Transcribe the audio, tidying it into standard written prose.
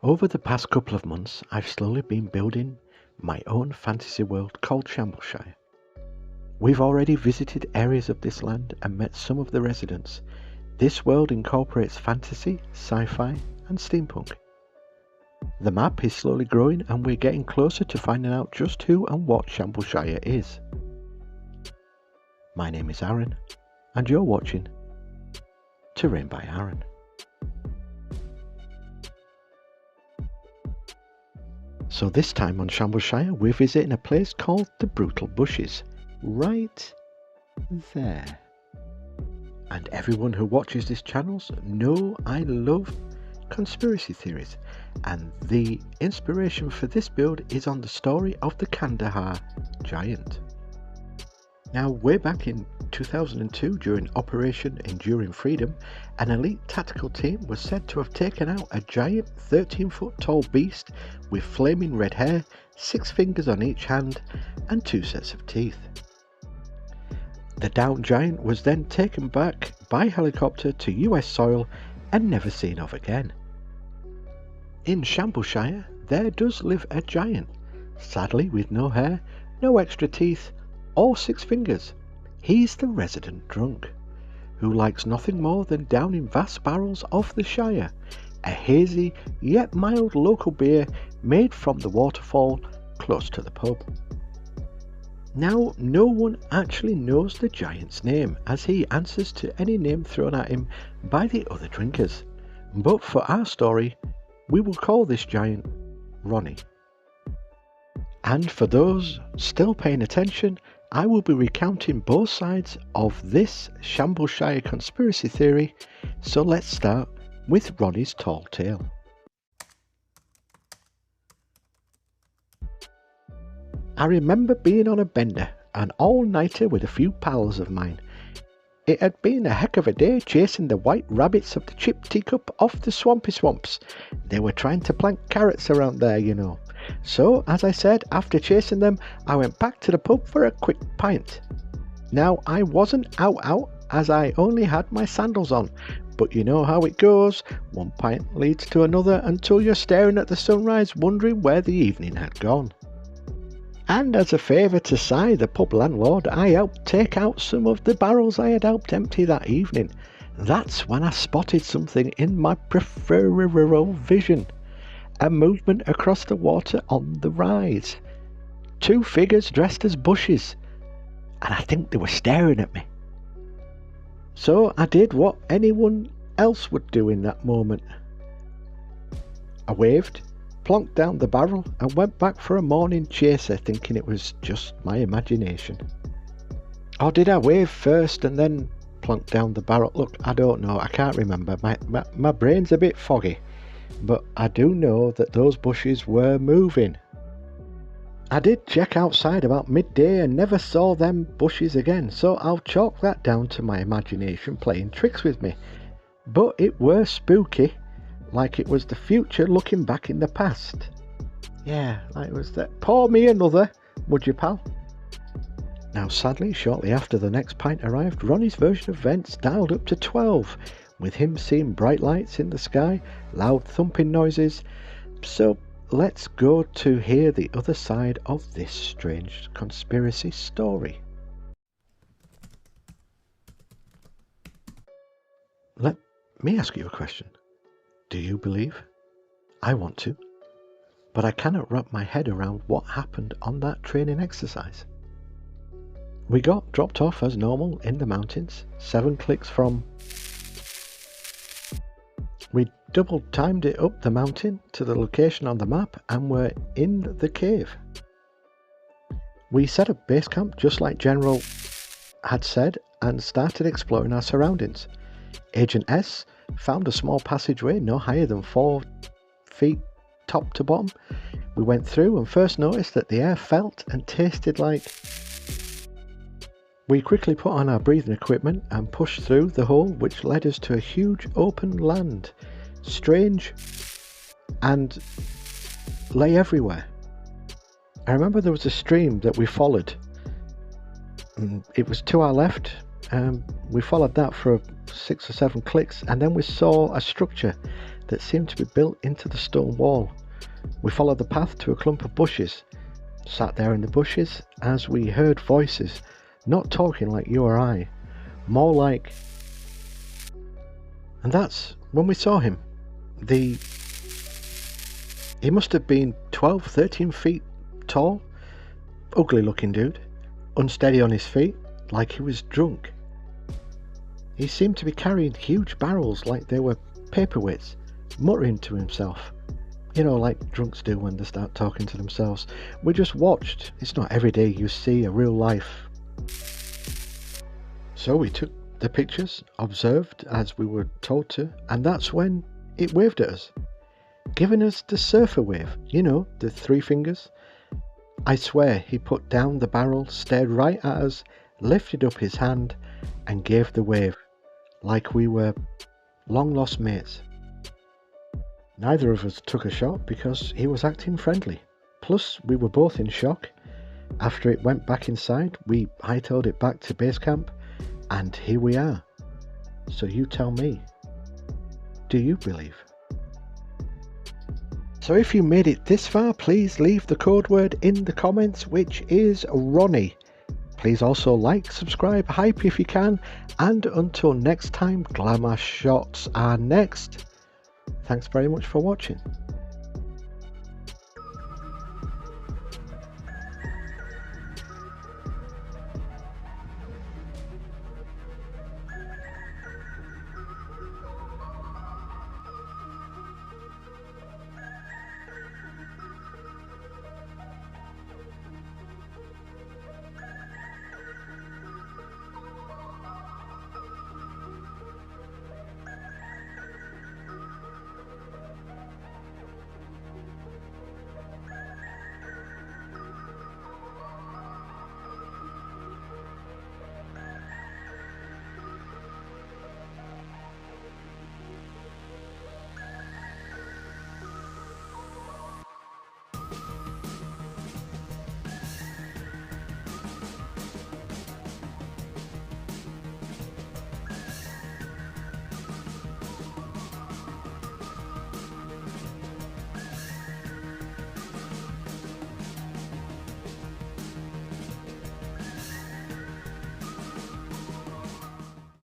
Over the past couple of months, I've slowly been building my own fantasy world called Shambalshire. We've already visited areas of this land and met some of the residents. This world incorporates fantasy, sci-fi and steampunk. The map is slowly growing and we're getting closer to finding out just who and what Shambalshire is. My name is Aaron and you're watching Terrain by Aaron. So this time on Shambalshire we're visiting a place called the Brutal Bushes, right there. And everyone who watches this channel know I love conspiracy theories, and the inspiration for this build is on the story of the Kandahar Giant. Now, way back in 2002 during Operation Enduring Freedom, an elite tactical team was said to have taken out a giant 13-foot tall beast with flaming red hair, 6 fingers on each hand and 2 sets of teeth. The downed giant was then taken back by helicopter to US soil and never seen of again. In Shambalshire there does live a giant, sadly with no hair, no extra teeth or 6 fingers. He's the resident drunk, who likes nothing more than downing vast barrels of the Shire, a hazy yet mild local beer made from the waterfall close to the pub. Now, no one actually knows the giant's name, as he answers to any name thrown at him by the other drinkers, but for our story we will call this giant Ronnie. And for those still paying attention, I will be recounting both sides of this Shambalshire conspiracy theory, so let's start with Ronnie's tall tale. I remember being on a bender, an all-nighter with a few pals of mine. It had been a heck of a day chasing the white rabbits of the chip teacup off the swampy swamps. They were trying to plant carrots around there, you know. So, as I said, after chasing them, I went back to the pub for a quick pint. Now, I wasn't out as I only had my sandals on, but you know how it goes. One pint leads to another until you're staring at the sunrise wondering where the evening had gone. And as a favour to Si, the pub landlord, I helped take out some of the barrels I had helped empty that evening. That's when I spotted something in my peripheral vision. A movement across the water on the rise. 2 figures dressed as bushes, and I think they were staring at me. So I did what anyone else would do in that moment. I waved, plonked down the barrel and went back for a morning chaser, thinking it was just my imagination. Or did I wave first and then plonk down the barrel? Look, I don't know, I can't remember, my brain's a bit foggy, but I do know that those bushes were moving. I did check outside about midday and never saw them bushes again, so I'll chalk that down to my imagination playing tricks with me. But it were spooky, like it was the future looking back in the past. Yeah, like it was that. Pour me another, would you, pal? Now sadly, shortly after the next pint arrived, Ronnie's version of events dialed up to 12, with him seeing bright lights in the sky, loud thumping noises. So let's go to hear the other side of this strange conspiracy story. Let me ask you a question. Do you believe? I want to, but I cannot wrap my head around what happened on that training exercise. We got dropped off as normal in the mountains, 7 clicks from. We double timed it up the mountain to the location on the map and were in the cave. We set up base camp just like General had said and started exploring our surroundings. Agent S found a small passageway no higher than 4 feet top to bottom. We went through and first noticed that the air felt and tasted like. We quickly put on our breathing equipment and pushed through the hole, which led us to a huge open land, strange and lay everywhere. I remember there was a stream that we followed. It was to our left. We followed that for 6 or 7 clicks and then we saw a structure that seemed to be built into the stone wall. We followed the path to a clump of bushes, sat there in the bushes as we heard voices, not talking like you or I, more like... And that's when we saw him. He must have been 12, 13 feet tall, ugly looking dude, unsteady on his feet, like he was drunk. He seemed to be carrying huge barrels like they were paperweights, muttering to himself. You know, like drunks do when they start talking to themselves. We just watched. It's not every day you see a real life. So we took the pictures, observed as we were told to, and that's when it waved at us, giving us the surfer wave, you know, the 3 fingers. I swear he put down the barrel, stared right at us, lifted up his hand and gave the wave, like we were long lost mates. Neither of us took a shot because he was acting friendly. Plus, we were both in shock. After it went back inside, we hightailed it back to base camp, and here we are. So you tell me, do you believe? So if you made it this far, please leave the code word in the comments, which is Ronnie. Please also like, subscribe, hype if you can, and until next time, glamour shots are next. Thanks very much for watching.